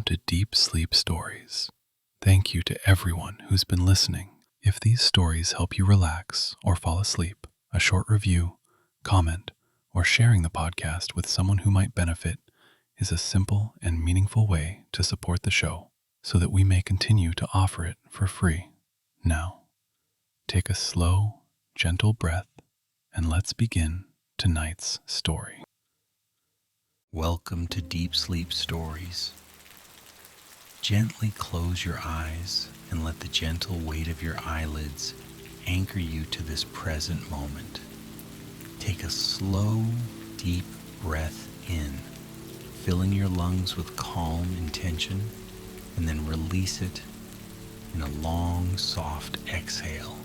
to Deep Sleep Stories. Thank you to everyone who's been listening. If these stories help you relax or fall asleep, a short review, comment, or sharing the podcast with someone who might benefit is a simple and meaningful way to support the show so that we may continue to offer it for free. Now, take a slow, gentle breath and let's begin tonight's story. Welcome to Deep Sleep Stories. Gently close your eyes and let the gentle weight of your eyelids anchor you to this present moment. Take a slow, deep breath in, filling your lungs with calm intention, and then release it in a long, soft exhale.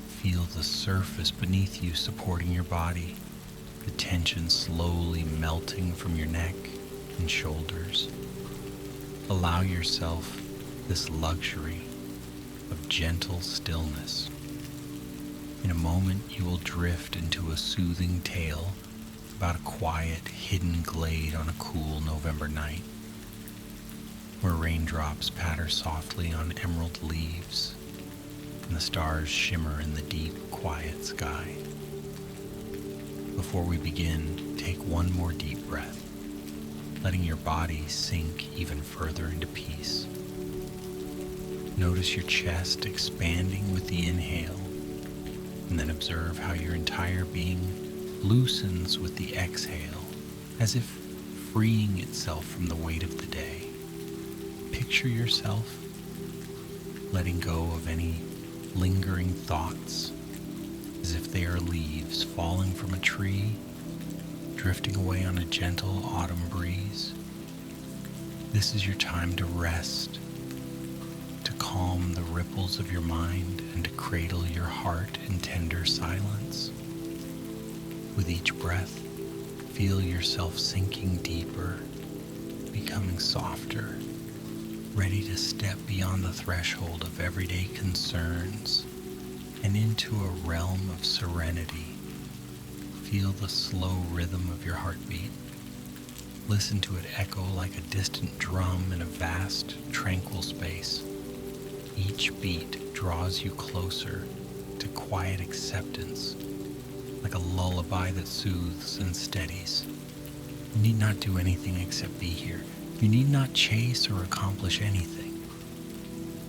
Feel the surface beneath you supporting your body, the tension slowly melting from your neck and shoulders. Allow yourself this luxury of gentle stillness. In a moment, you will drift into a soothing tale about a quiet, hidden glade on a cool November night, where raindrops patter softly on emerald leaves and the stars shimmer in the deep, quiet sky. Before we begin, take one more deep breath, letting your body sink even further into peace. Notice your chest expanding with the inhale, and then observe how your entire being loosens with the exhale, as if freeing itself from the weight of the day. Picture yourself letting go of any lingering thoughts, as if they are leaves falling from a tree, drifting away on a gentle autumn breeze. This is your time to rest, to calm the ripples of your mind, and to cradle your heart in tender silence. With each breath, feel yourself sinking deeper, becoming softer, ready to step beyond the threshold of everyday concerns and into a realm of serenity. Feel the slow rhythm of your heartbeat. Listen to it echo like a distant drum in a vast, tranquil space. Each beat draws you closer to quiet acceptance, like a lullaby that soothes and steadies. You need not do anything except be here. You need not chase or accomplish anything.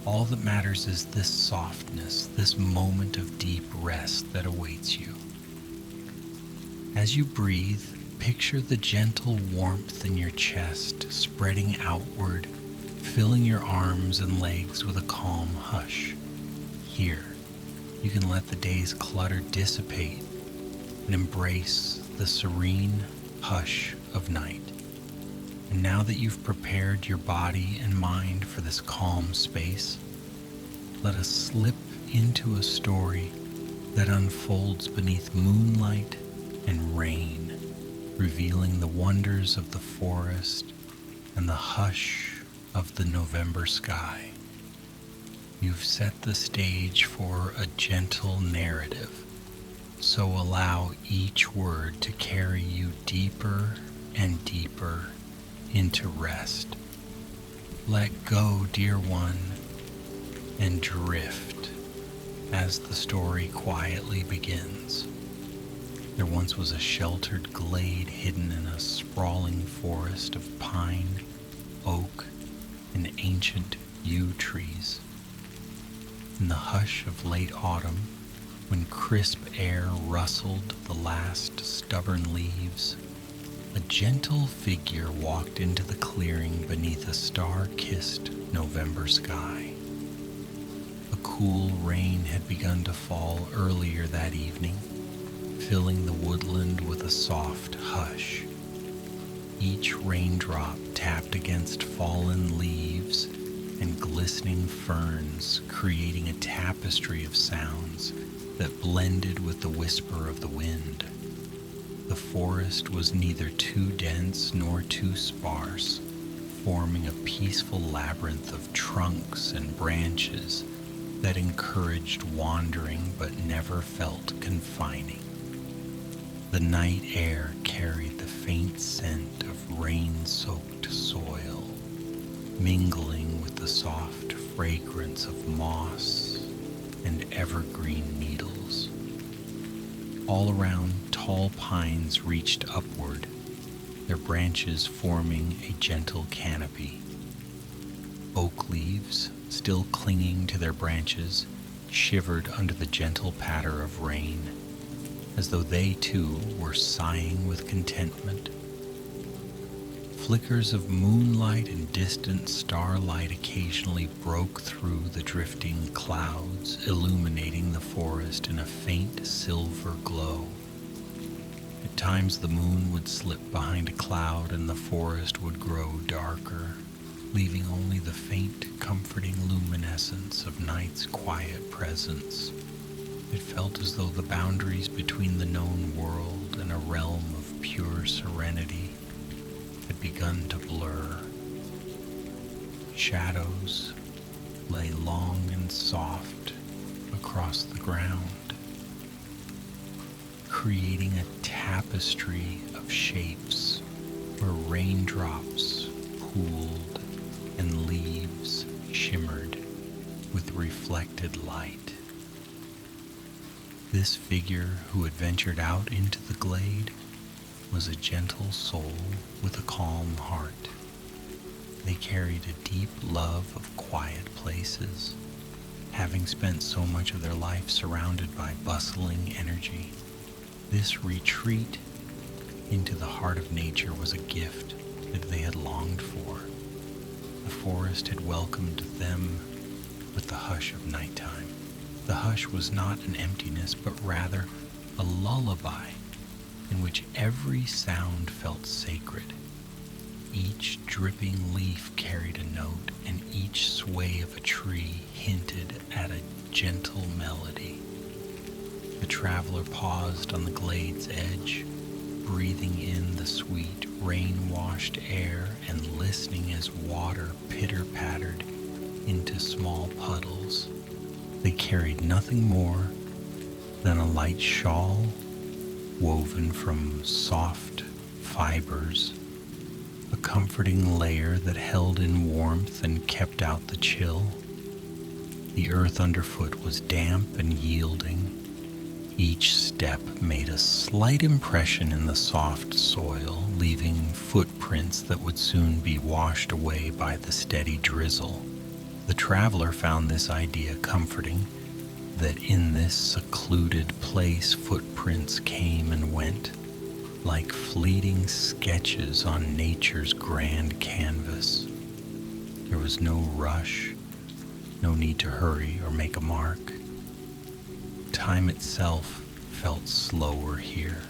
All that matters is this softness, this moment of deep rest that awaits you. As you breathe, picture the gentle warmth in your chest spreading outward, filling your arms and legs with a calm hush. Here, you can let the day's clutter dissipate and embrace the serene hush of night. And now that you've prepared your body and mind for this calm space, let us slip into a story that unfolds beneath moonlight and rain, revealing the wonders of the forest and the hush of the November sky. You've set the stage for a gentle narrative, so allow each word to carry you deeper and deeper into rest. Let go, dear one, and drift as the story quietly begins. There once was a sheltered glade hidden in a sprawling forest of pine, oak, and ancient yew trees. In the hush of late autumn, when crisp air rustled the last stubborn leaves, a gentle figure walked into the clearing beneath a star-kissed November sky. A cool rain had begun to fall earlier that evening, filling the woodland with a soft hush. Each raindrop tapped against fallen leaves and glistening ferns, creating a tapestry of sounds that blended with the whisper of the wind. The forest was neither too dense nor too sparse, forming a peaceful labyrinth of trunks and branches that encouraged wandering but never felt confining. The night air carried the faint scent of rain-soaked soil, mingling with the soft fragrance of moss and evergreen needles. All around, tall pines reached upward, their branches forming a gentle canopy. Oak leaves, still clinging to their branches, shivered under the gentle patter of rain, as though they too were sighing with contentment. Flickers of moonlight and distant starlight occasionally broke through the drifting clouds, illuminating the forest in a faint silver glow. At times the moon would slip behind a cloud and the forest would grow darker, leaving only the faint, comforting luminescence of night's quiet presence. It felt as though the boundaries between the known world and a realm of pure serenity had begun to blur. Shadows lay long and soft across the ground, creating a tapestry of shapes where raindrops pooled and leaves shimmered with reflected light. This figure who had ventured out into the glade was a gentle soul with a calm heart. They carried a deep love of quiet places, having spent so much of their life surrounded by bustling energy. This retreat into the heart of nature was a gift that they had longed for. The forest had welcomed them with the hush of nighttime. The hush was not an emptiness, but rather a lullaby in which every sound felt sacred. Each dripping leaf carried a note, and each sway of a tree hinted at a gentle melody. The traveler paused on the glade's edge, breathing in the sweet, rain-washed air and listening as water pitter-pattered into small puddles. They carried nothing more than a light shawl woven from soft fibers, a comforting layer that held in warmth and kept out the chill. The earth underfoot was damp and yielding. Each step made a slight impression in the soft soil, leaving footprints that would soon be washed away by the steady drizzle. The traveler found this idea comforting, that in this secluded place footprints came and went, like fleeting sketches on nature's grand canvas. There was no rush, no need to hurry or make a mark. Time itself felt slower here,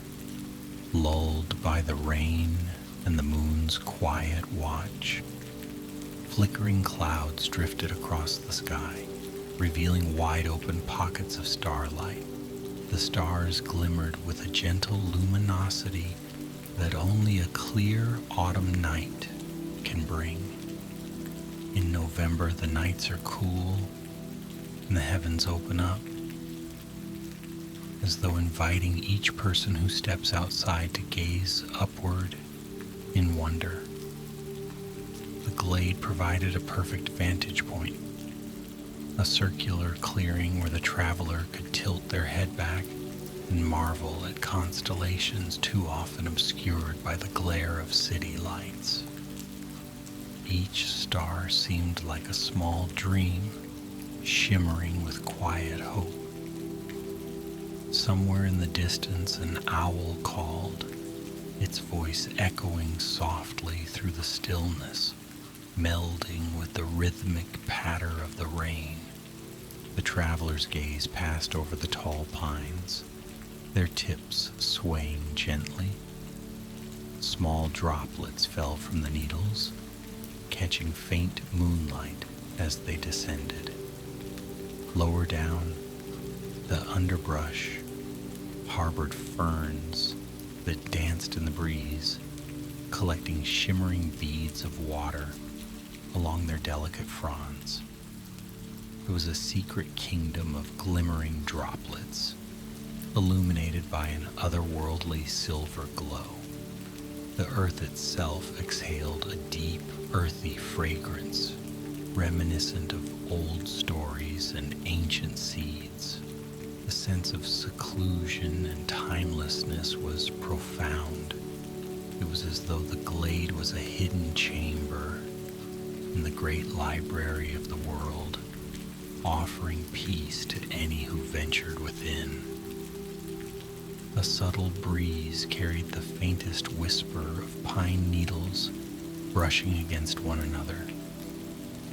lulled by the rain and the moon's quiet watch. Flickering clouds drifted across the sky, revealing wide-open pockets of starlight. The stars glimmered with a gentle luminosity that only a clear autumn night can bring. In November, the nights are cool and the heavens open up, as though inviting each person who steps outside to gaze upward in wonder. The glade provided a perfect vantage point, a circular clearing where the traveler could tilt their head back and marvel at constellations too often obscured by the glare of city lights. Each star seemed like a small dream, shimmering with quiet hope. Somewhere in the distance, an owl called, its voice echoing softly through the stillness, melding with the rhythmic patter of the rain. The traveler's gaze passed over the tall pines, their tips swaying gently. Small droplets fell from the needles, catching faint moonlight as they descended. Lower down, the underbrush harbored ferns that danced in the breeze, collecting shimmering beads of water along their delicate fronds. It was a secret kingdom of glimmering droplets, illuminated by an otherworldly silver glow. The earth itself exhaled a deep, earthy fragrance, reminiscent of old stories and ancient seeds. The sense of seclusion and timelessness was profound. It was as though the glade was a hidden chamber in the great library of the world, offering peace to any who ventured within. A subtle breeze carried the faintest whisper of pine needles brushing against one another.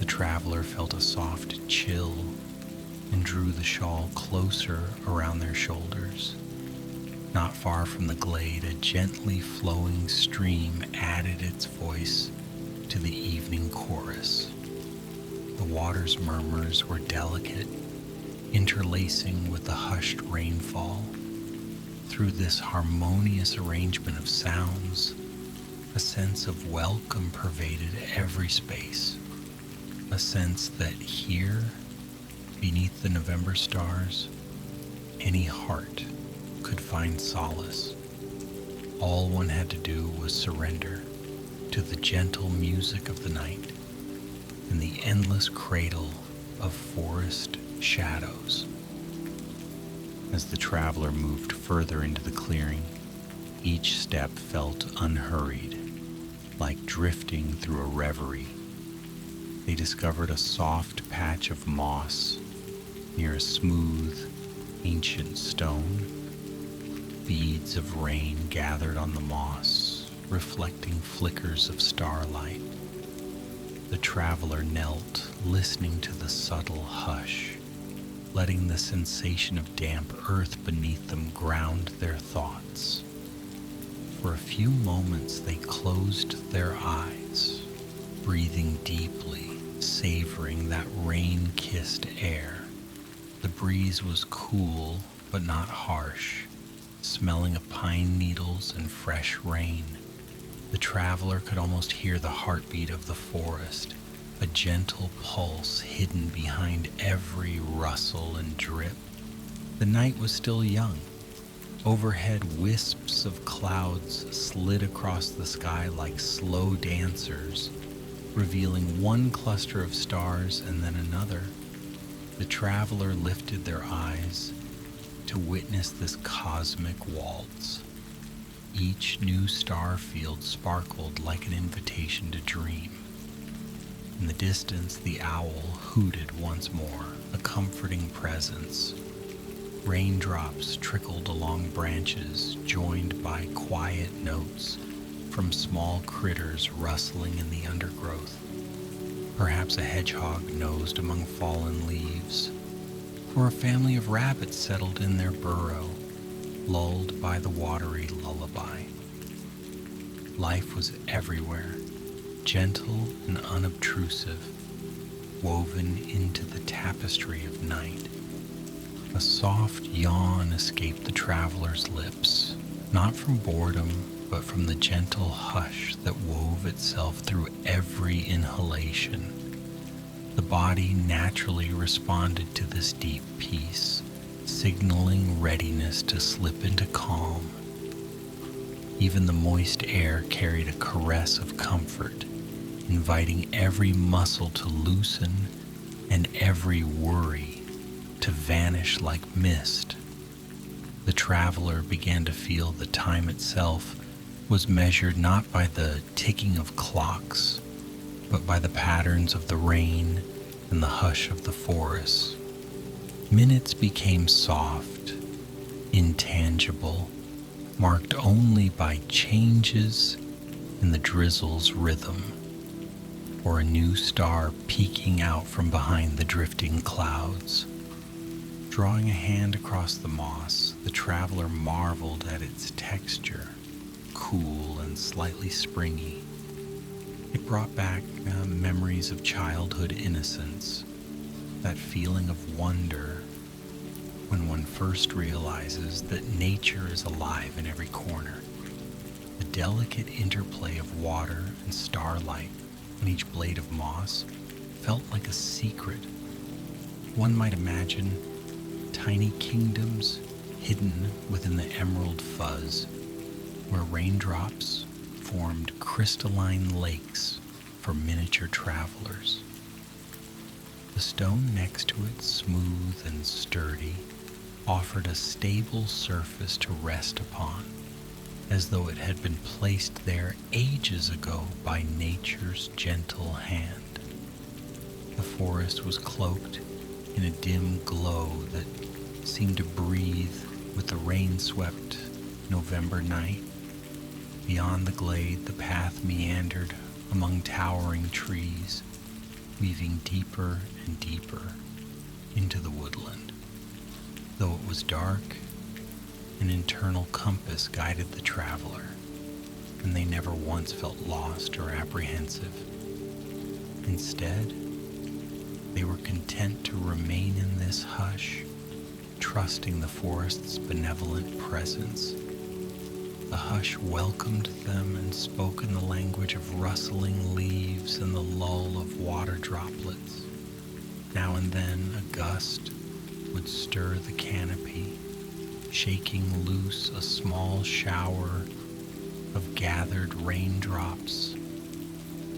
The traveler felt a soft chill and drew the shawl closer around their shoulders. Not far from the glade, a gently flowing stream added its voice to the evening chorus. The water's murmurs were delicate, interlacing with the hushed rainfall. Through this harmonious arrangement of sounds, a sense of welcome pervaded every space. A sense that here, beneath the November stars, any heart could find solace. All one had to do was surrender to the gentle music of the night and the endless cradle of forest shadows. As the traveler moved further into the clearing, each step felt unhurried, like drifting through a reverie. They discovered a soft patch of moss near a smooth, ancient stone. Beads of rain gathered on the moss, reflecting flickers of starlight. The traveler knelt, listening to the subtle hush, letting the sensation of damp earth beneath them ground their thoughts. For a few moments they closed their eyes, breathing deeply, savoring that rain-kissed air. The breeze was cool, but not harsh, smelling of pine needles and fresh rain. The traveler could almost hear the heartbeat of the forest, a gentle pulse hidden behind every rustle and drip. The night was still young. Overhead, wisps of clouds slid across the sky like slow dancers, revealing one cluster of stars and then another. The traveler lifted their eyes to witness this cosmic waltz. Each new star field sparkled like an invitation to dream. In the distance, the owl hooted once more, a comforting presence. Raindrops trickled along branches, joined by quiet notes from small critters rustling in the undergrowth. Perhaps a hedgehog nosed among fallen leaves, or a family of rabbits settled in their burrow, lulled by the watery lullaby. Life was everywhere, gentle and unobtrusive, woven into the tapestry of night. A soft yawn escaped the traveler's lips, not from boredom, but from the gentle hush that wove itself through every inhalation. The body naturally responded to this deep peace, signaling readiness to slip into calm. Even the moist air carried a caress of comfort, inviting every muscle to loosen and every worry to vanish like mist. The traveler began to feel the time itself was measured not by the ticking of clocks, but by the patterns of the rain and the hush of the forest. Minutes became soft, intangible, marked only by changes in the drizzle's rhythm, or a new star peeking out from behind the drifting clouds. Drawing a hand across the moss, the traveler marveled at its texture, cool and slightly springy. It brought back memories of childhood innocence, that feeling of wonder when one first realizes that nature is alive in every corner. The delicate interplay of water and starlight on each blade of moss felt like a secret. One might imagine tiny kingdoms hidden within the emerald fuzz, where raindrops formed crystalline lakes for miniature travelers. The stone next to it, smooth and sturdy, offered a stable surface to rest upon, as though it had been placed there ages ago by nature's gentle hand. The forest was cloaked in a dim glow that seemed to breathe with the rain-swept November night. Beyond the glade, the path meandered among towering trees, weaving deeper and deeper into the woodland. Though it was dark, an internal compass guided the traveler, and they never once felt lost or apprehensive. Instead, they were content to remain in this hush, trusting the forest's benevolent presence. The hush welcomed them and spoke in the language of rustling leaves and the lull of water droplets. Now and then a gust would stir the canopy, shaking loose a small shower of gathered raindrops,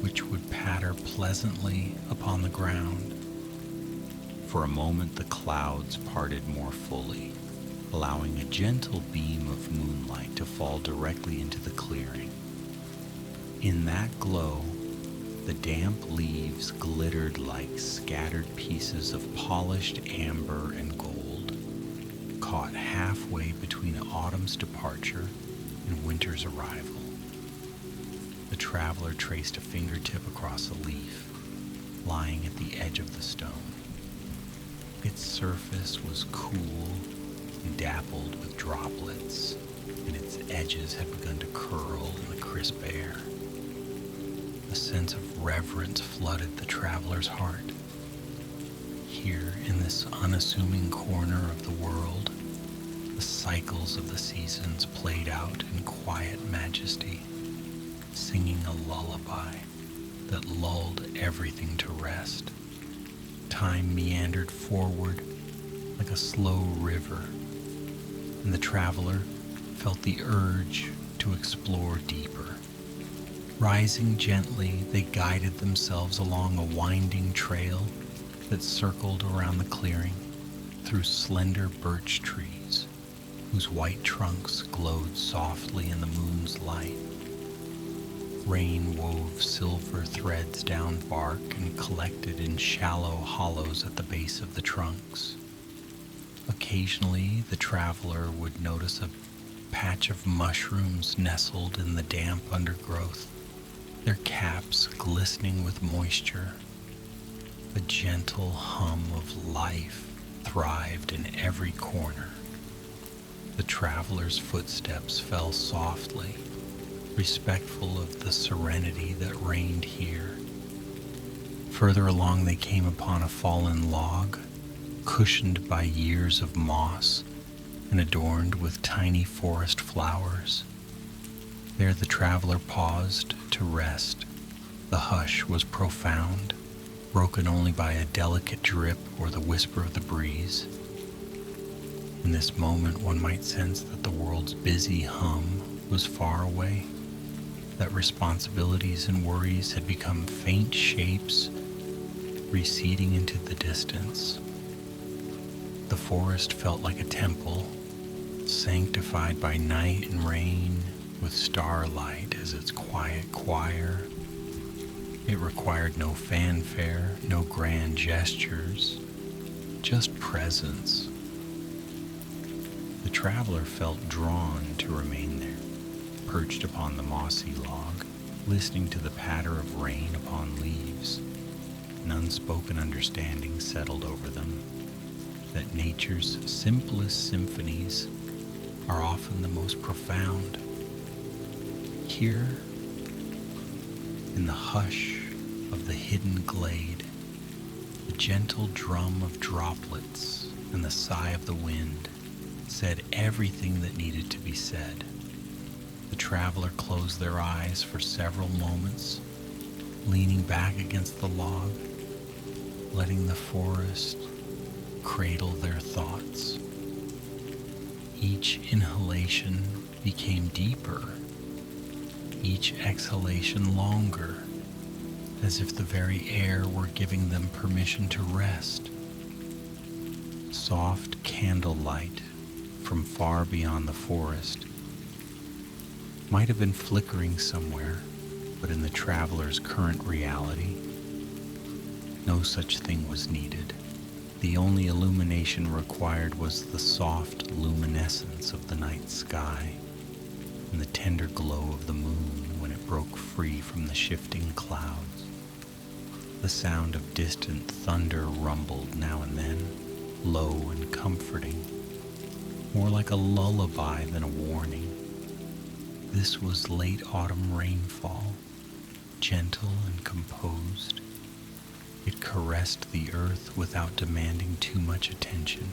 which would patter pleasantly upon the ground. For a moment the clouds parted more fully, allowing a gentle beam of moonlight to fall directly into the clearing. In that glow, the damp leaves glittered like scattered pieces of polished amber and gold, caught halfway between autumn's departure and winter's arrival. The traveler traced a fingertip across a leaf lying at the edge of the stone. Its surface was cool and dappled with droplets, and its edges had begun to curl in the crisp air. A sense of reverence flooded the traveler's heart. Here, in this unassuming corner of the world, the cycles of the seasons played out in quiet majesty, singing a lullaby that lulled everything to rest. Time meandered forward like a slow river, and the traveler felt the urge to explore deeper. Rising gently, they guided themselves along a winding trail that circled around the clearing through slender birch trees, whose white trunks glowed softly in the moon's light. Rain wove silver threads down bark and collected in shallow hollows at the base of the trunks. Occasionally, the traveler would notice a patch of mushrooms nestled in the damp undergrowth, their caps glistening with moisture. A gentle hum of life thrived in every corner. The traveler's footsteps fell softly, respectful of the serenity that reigned here. Further along they came upon a fallen log, cushioned by years of moss and adorned with tiny forest flowers. There the traveler paused to rest. The hush was profound, broken only by a delicate drip or the whisper of the breeze. In this moment one might sense that the world's busy hum was far away, that responsibilities and worries had become faint shapes receding into the distance. The forest felt like a temple, sanctified by night and rain, with starlight as its quiet choir. It required no fanfare, no grand gestures, just presence. The traveler felt drawn to remain there, perched upon the mossy log, listening to the patter of rain upon leaves. An unspoken understanding settled over them that nature's simplest symphonies are often the most profound. Here, in the hush of the hidden glade, the gentle drum of droplets and the sigh of the wind said everything that needed to be said. The traveler closed their eyes for several moments, leaning back against the log, letting the forest cradle their thoughts. Each inhalation became deeper, each exhalation longer, as if the very air were giving them permission to rest. Soft candlelight from far beyond the forest might have been flickering somewhere, but in the traveler's current reality, no such thing was needed. The only illumination required was the soft luminescence of the night sky and the tender glow of the moon when it broke free from the shifting clouds. The sound of distant thunder rumbled now and then, low and comforting, more like a lullaby than a warning. This was late autumn rainfall, gentle and composed. It caressed the earth without demanding too much attention,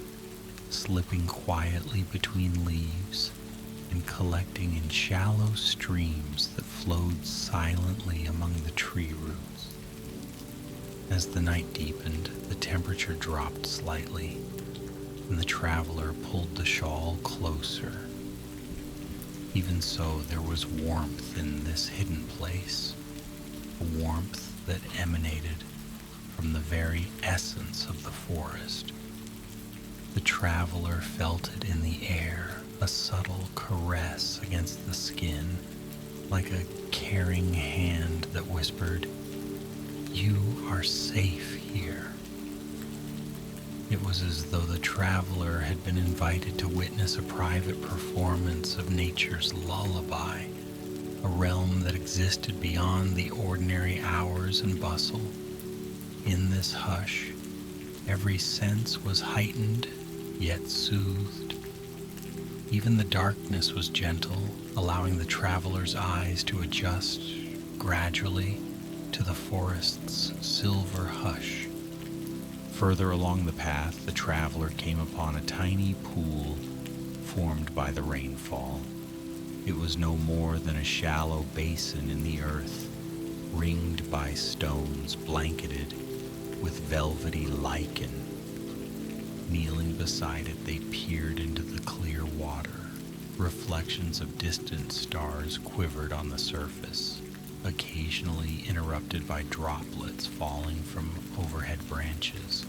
slipping quietly between leaves and collecting in shallow streams that flowed silently among the tree roots. As the night deepened, the temperature dropped slightly, and the traveler pulled the shawl closer. Even so, there was warmth in this hidden place, a warmth that emanated from the very essence of the forest. The traveler felt it in the air, a subtle caress against the skin, like a caring hand that whispered, "You are safe here." It was as though the traveler had been invited to witness a private performance of nature's lullaby, a realm that existed beyond the ordinary hours and bustle. In this hush, every sense was heightened, yet soothed. Even the darkness was gentle, allowing the traveler's eyes to adjust gradually to the forest's silver hush. Further along the path, the traveler came upon a tiny pool formed by the rainfall. It was no more than a shallow basin in the earth, ringed by stones blanketed with velvety lichen. Kneeling beside it, they peered into the clear water. Reflections of distant stars quivered on the surface, occasionally interrupted by droplets falling from overhead branches.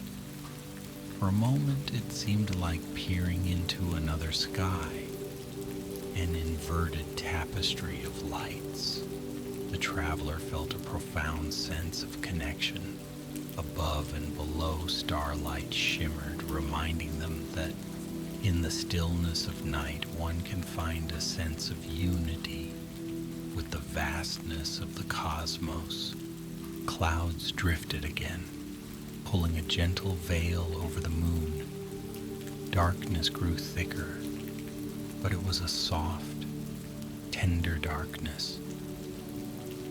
For a moment, it seemed like peering into another sky, an inverted tapestry of lights. The traveler felt a profound sense of connection. Above and below, starlight shimmered, reminding them that in the stillness of night, one can find a sense of unity with the vastness of the cosmos. Clouds drifted again, pulling a gentle veil over the moon. Darkness grew thicker, but it was a soft, tender darkness.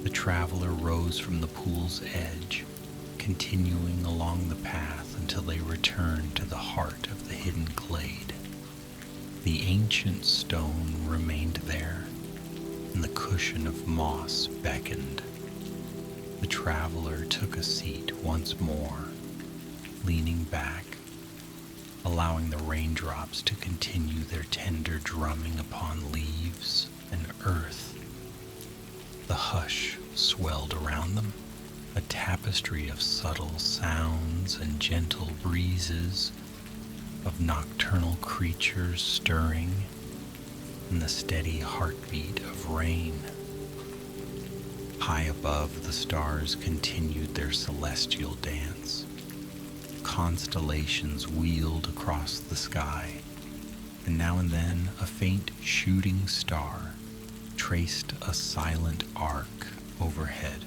The traveler rose from the pool's edge, continuing along the path until they returned to the heart of the hidden glade. The ancient stone remained there, and the cushion of moss beckoned. The traveler took a seat once more, leaning back, allowing the raindrops to continue their tender drumming upon leaves and earth. The hush swelled around them, a tapestry of subtle sounds and gentle breezes, of nocturnal creatures stirring, and the steady heartbeat of rain. High above, the stars continued their celestial dance. Constellations wheeled across the sky, and now and then a faint shooting star traced a silent arc overhead.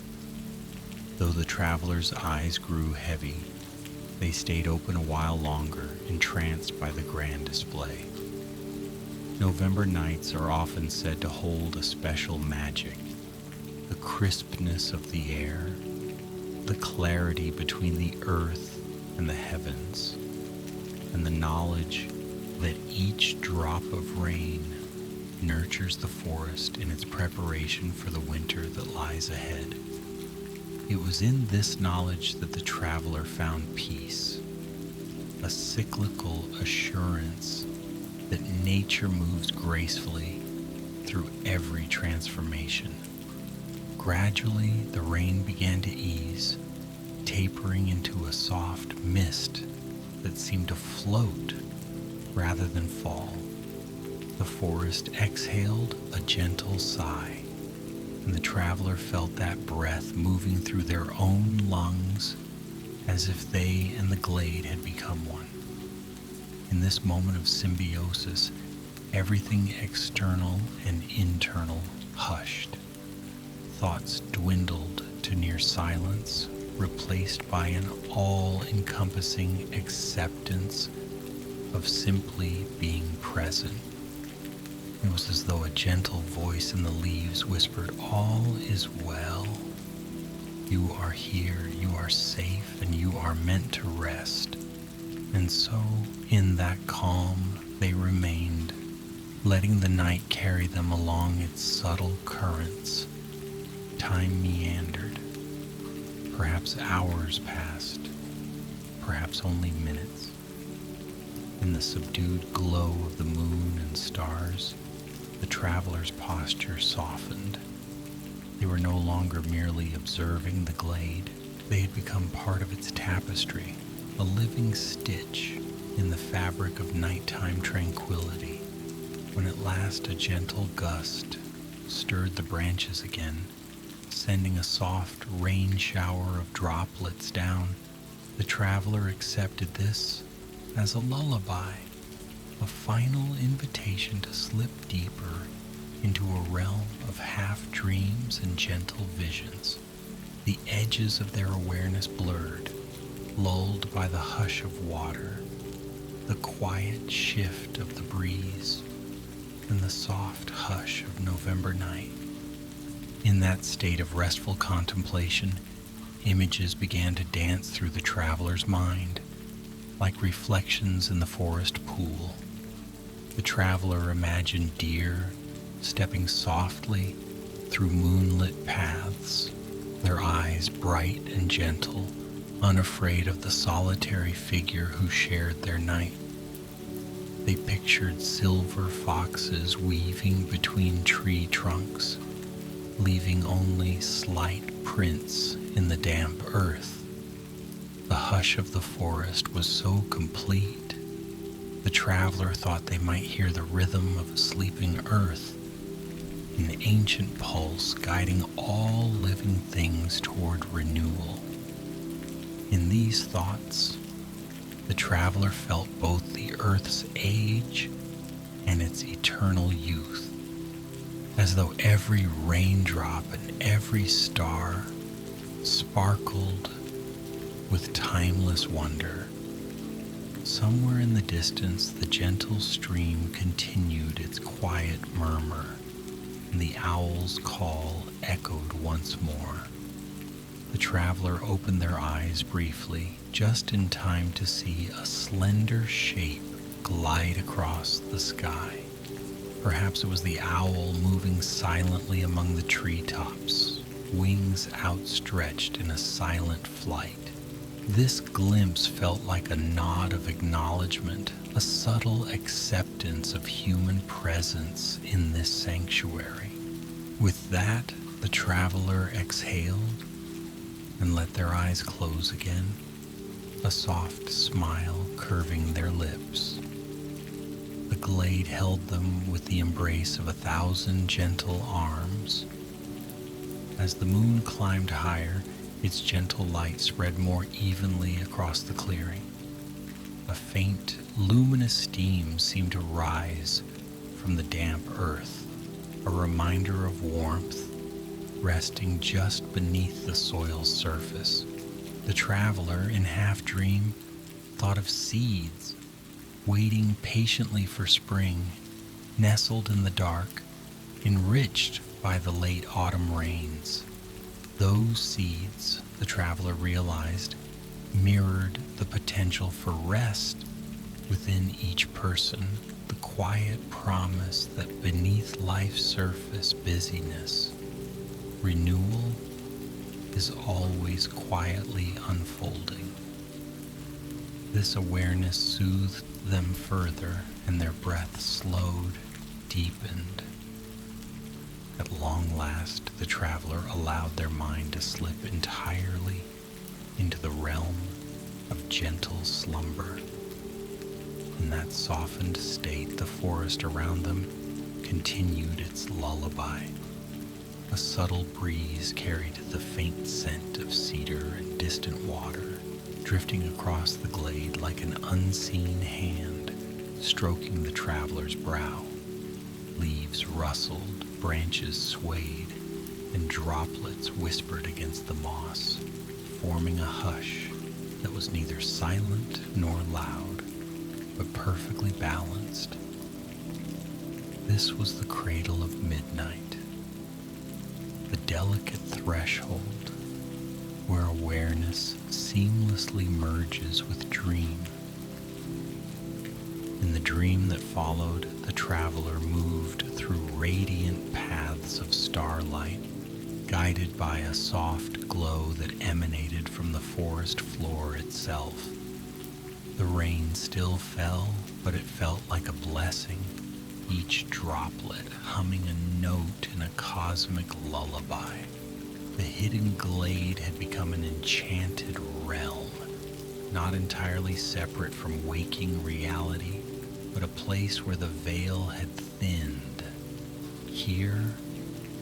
Though the traveler's eyes grew heavy, they stayed open a while longer, entranced by the grand display. November nights are often said to hold a special magic. The crispness of the air, the clarity between the earth and the heavens, and the knowledge that each drop of rain nurtures the forest in its preparation for the winter that lies ahead. It was in this knowledge that the traveler found peace, a cyclical assurance that nature moves gracefully through every transformation. Gradually, the rain began to ease, tapering into a soft mist that seemed to float rather than fall. The forest exhaled a gentle sigh, and the traveler felt that breath moving through their own lungs as if they and the glade had become one. In this moment of symbiosis, everything external and internal hushed. Thoughts dwindled to near silence, replaced by an all-encompassing acceptance of simply being present. It was as though a gentle voice in the leaves whispered, "All is well. You are here, you are safe, and you are meant to rest." And so, in that calm, they remained, letting the night carry them along its subtle currents. Time meandered. Perhaps hours passed, perhaps only minutes. In the subdued glow of the moon and stars, the traveler's posture softened. They were no longer merely observing the glade. They had become part of its tapestry, a living stitch in the fabric of nighttime tranquility. When at last a gentle gust stirred the branches again, sending a soft rain shower of droplets down, the traveler accepted this as a lullaby, a final invitation to slip deeper into a realm of half-dreams and gentle visions. The edges of their awareness blurred, lulled by the hush of water, the quiet shift of the breeze, and the soft hush of November night. In that state of restful contemplation, images began to dance through the traveler's mind, like reflections in the forest pool. The traveler imagined deer stepping softly through moonlit paths, their eyes bright and gentle, unafraid of the solitary figure who shared their night. They pictured silver foxes weaving between tree trunks, leaving only slight prints in the damp earth. The hush of the forest was so complete, the traveler thought they might hear the rhythm of a sleeping earth, an ancient pulse guiding all living things toward renewal. In these thoughts, the traveler felt both the earth's age and its eternal youth, as though every raindrop and every star sparkled with timeless wonder. Somewhere in the distance, the gentle stream continued its quiet murmur, and the owl's call echoed once more. The traveler opened their eyes briefly, just in time to see a slender shape glide across the sky. Perhaps it was the owl moving silently among the treetops, wings outstretched in a silent flight. This glimpse felt like a nod of acknowledgement, a subtle acceptance of human presence in this sanctuary. With that, the traveler exhaled and let their eyes close again, a soft smile curving their lips. The glade held them with the embrace of 1,000 gentle arms. As the moon climbed higher, its gentle light spread more evenly across the clearing. A faint, luminous steam seemed to rise from the damp earth, a reminder of warmth resting just beneath the soil's surface. The traveler, in half-dream, thought of seeds waiting patiently for spring, nestled in the dark, enriched by the late autumn rains. Those seeds, the traveler realized, mirrored the potential for rest within each person, the quiet promise that beneath life's surface busyness, renewal is always quietly unfolding. This awareness soothed them further, and their breath slowed, deepened. At long last, the traveler allowed their mind to slip entirely into the realm of gentle slumber. In that softened state, the forest around them continued its lullaby. A subtle breeze carried the faint scent of cedar and distant water, drifting across the glade like an unseen hand, stroking the traveler's brow. Leaves rustled, branches swayed, and droplets whispered against the moss, forming a hush that was neither silent nor loud, but perfectly balanced. This was the cradle of midnight, the delicate threshold where awareness seamlessly merges with dream. In the dream that followed, the traveler moved through radiant paths of starlight, guided by a soft glow that emanated from the forest floor itself. The rain still fell, but it felt like a blessing, each droplet humming a note in a cosmic lullaby. The Hidden Glade had become an enchanted realm, not entirely separate from waking reality, but a place where the veil had thinned. Here,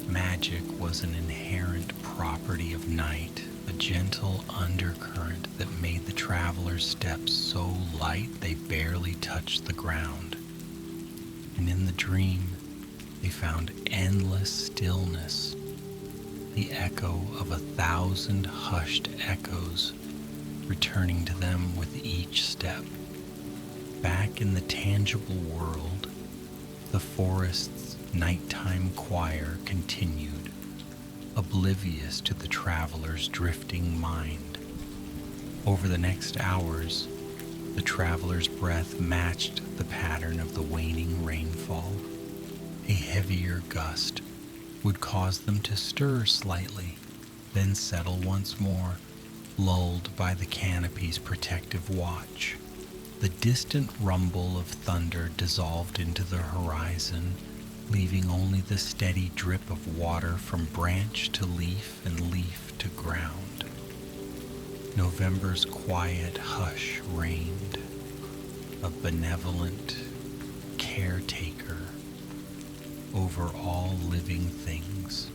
magic was an inherent property of night, a gentle undercurrent that made the traveler's steps so light they barely touched the ground. And in the dream, they found endless stillness, the echo of 1,000 hushed echoes returning to them with each step. Back in the tangible world, the forest's nighttime choir continued, oblivious to the traveler's drifting mind. Over the next hours, the traveler's breath matched the pattern of the waning rainfall. A heavier gust would cause them to stir slightly, then settle once more, lulled by the canopy's protective watch. The distant rumble of thunder dissolved into the horizon, leaving only the steady drip of water from branch to leaf and leaf to ground. November's quiet hush reigned, a benevolent caretaker over all living things.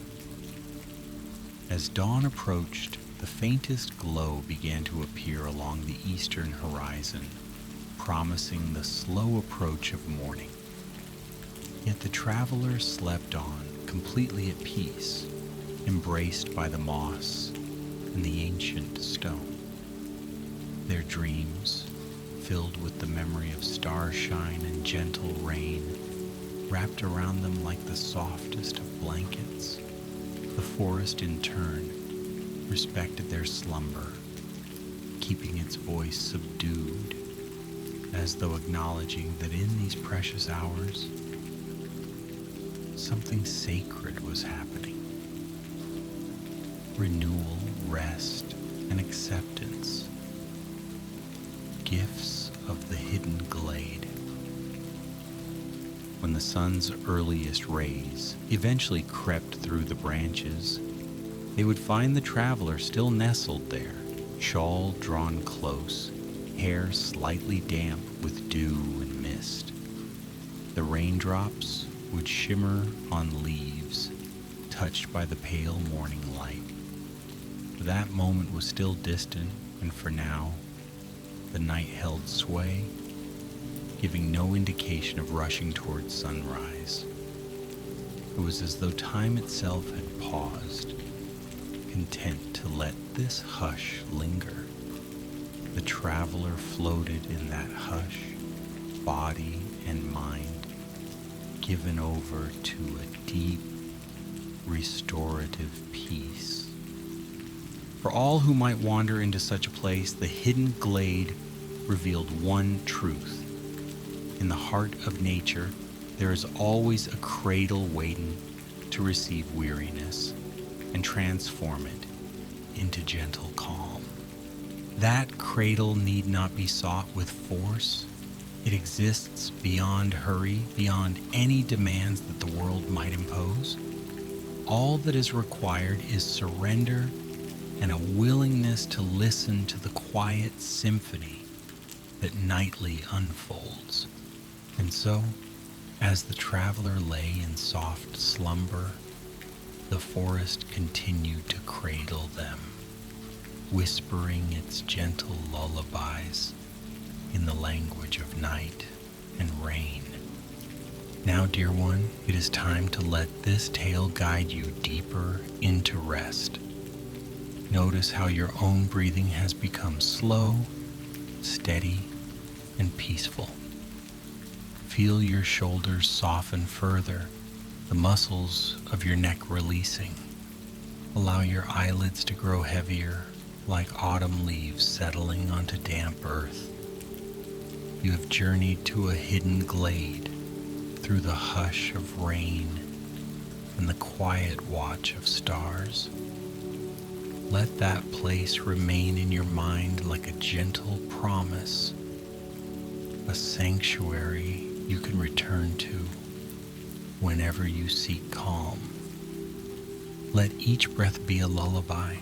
As dawn approached, the faintest glow began to appear along the eastern horizon, promising the slow approach of morning. Yet the traveler slept on, completely at peace, embraced by the moss and the ancient stone. Their dreams, filled with the memory of starshine and gentle rain, wrapped around them like the softest of blankets. The forest, in turn, respected their slumber, keeping its voice subdued, as though acknowledging that in these precious hours, something sacred was happening. Renewal, rest, and acceptance. Gifts of the Hidden Glade. When the sun's earliest rays eventually crept through the branches, they would find the traveler still nestled there, shawl drawn close, hair slightly damp with dew and mist. The raindrops would shimmer on leaves, touched by the pale morning light. That moment was still distant, and for now, the night held sway, giving no indication of rushing towards sunrise. It was as though time itself had paused, content to let this hush linger. The traveler floated in that hush, body and mind given over to a deep, restorative peace. For all who might wander into such a place, the Hidden Glade revealed one truth. In the heart of nature, there is always a cradle waiting to receive weariness and transform it into gentle calm. That cradle need not be sought with force. It exists beyond hurry, beyond any demands that the world might impose. All that is required is surrender and a willingness to listen to the quiet symphony that nightly unfolds. And so, as the traveler lay in soft slumber, the forest continued to cradle them, whispering its gentle lullabies in the language of night and rain. Now, dear one, it is time to let this tale guide you deeper into rest. Notice how your own breathing has become slow, steady, and peaceful. Feel your shoulders soften further, the muscles of your neck releasing. Allow your eyelids to grow heavier, like autumn leaves settling onto damp earth. You have journeyed to a hidden glade, through the hush of rain and the quiet watch of stars. Let that place remain in your mind like a gentle promise, a sanctuary you can return to whenever you seek calm. Let each breath be a lullaby,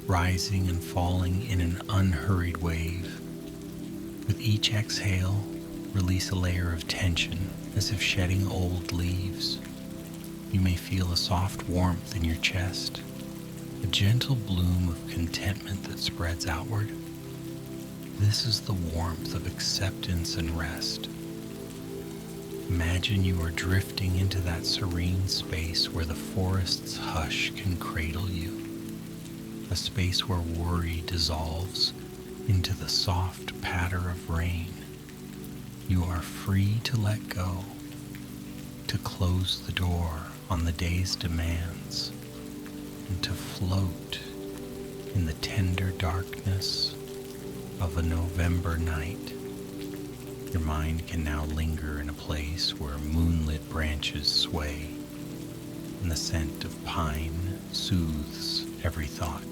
rising and falling in an unhurried wave. With each exhale, release a layer of tension as if shedding old leaves. You may feel a soft warmth in your chest, a gentle bloom of contentment that spreads outward. This is the warmth of acceptance and rest. Imagine you are drifting into that serene space where the forest's hush can cradle you, a space where worry dissolves into the soft patter of rain. You are free to let go, to close the door on the day's demands, and to float in the tender darkness of a November night. Your mind can now linger in a place where moonlit branches sway, and the scent of pine soothes every thought.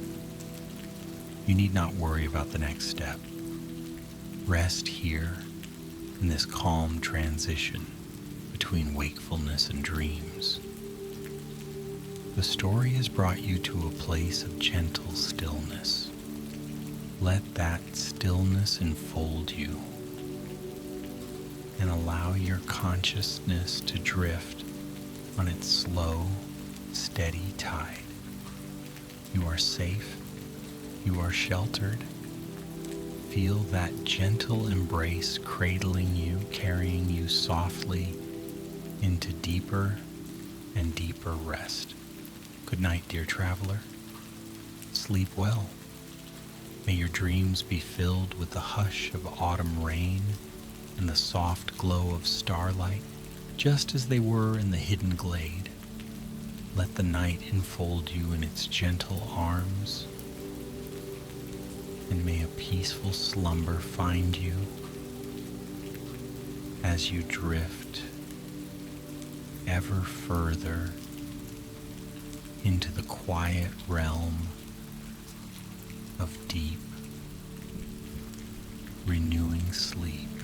You need not worry about the next step. Rest here in this calm transition between wakefulness and dreams. The story has brought you to a place of gentle stillness. Let that stillness enfold you and allow your consciousness to drift on its slow, steady tide. You are safe. You are sheltered. Feel that gentle embrace cradling you, carrying you softly into deeper and deeper rest. Good night, dear traveler. Sleep well. May your dreams be filled with the hush of autumn rain and the soft glow of starlight, just as they were in the hidden glade. Let the night enfold you in its gentle arms, and may a peaceful slumber find you as you drift ever further into the quiet realm of deep, renewing sleep.